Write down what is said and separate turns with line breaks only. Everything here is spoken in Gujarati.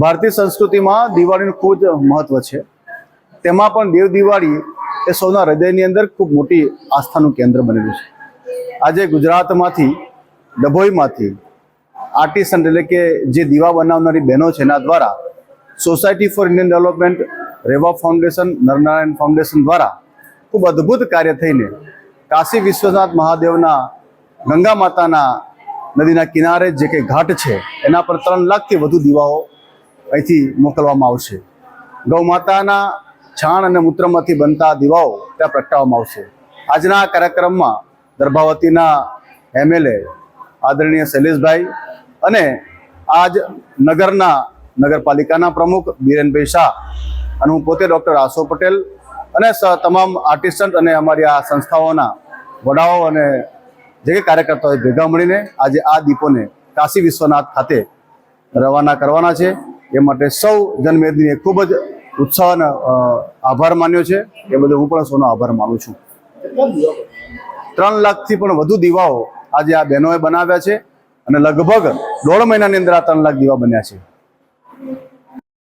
ભારતીય સંસ્કૃતિમાં દિવાળીનું ખૂબ જ મહત્વ છે। તેમાં પણ દેવ દિવાળી એ સૌના હૃદયની અંદર ખૂબ મોટી આસ્થાનું કેન્દ્ર બનેલું છે। આજે ગુજરાતમાંથી ડભોઈમાંથી આર્ટિસન એટલે કે જે દીવા બનાવનારી બહેનો છે એના દ્વારા society for Indian development, Rewa foundation, Narnarayan foundation દ્વારા ખૂબ અદ્ભુત કાર્ય થઈને કાશી વિશ્વનાથ મહાદેવના ગંગા માતાના નદીના કિનારે જે કંઈ ઘાટ છે એના પર 3 લાખથી વધુ દીવાઓ અહીંથી મોકલવામાં આવશે। ગૌ માતાના છાણ અને મૂત્રમાંથી બનતા દીવાઓ ત્યાં પ્રગટાવવામાં આવશે। આજના આ કાર્યક્રમમાં દર્ભાવતીના MLA આદરણીય શૈલેષભાઈ અને આજ નગરપાલિકાના પ્રમુખ બીરેનભાઈ શાહ અને હું પોતે ડૉક્ટર આસો પટેલ અને તમામ આર્ટિસ્ટન્ટ અને અમારી આ સંસ્થાઓના વડાઓ અને જે કાર્યકર્તાઓ ભેગા મળીને આજે આ દીપોને કાશી વિશ્વનાથ ખાતે રવાના કરવાના છે। એ માટે સૌ જનમેદનીએ ખૂબ જ ઉત્સાહ અને આભાર માન્યો છે। એ બદલ હું પણ સૌનો આભાર માનું છું। 3 લાખથી પણ વધુ દીવાઓ આજે આ બહેનોએ બનાવ્યા છે અને લગભગ 1.5 મહિનાની અંદર આ 3 લાખ દીવા બન્યા છે।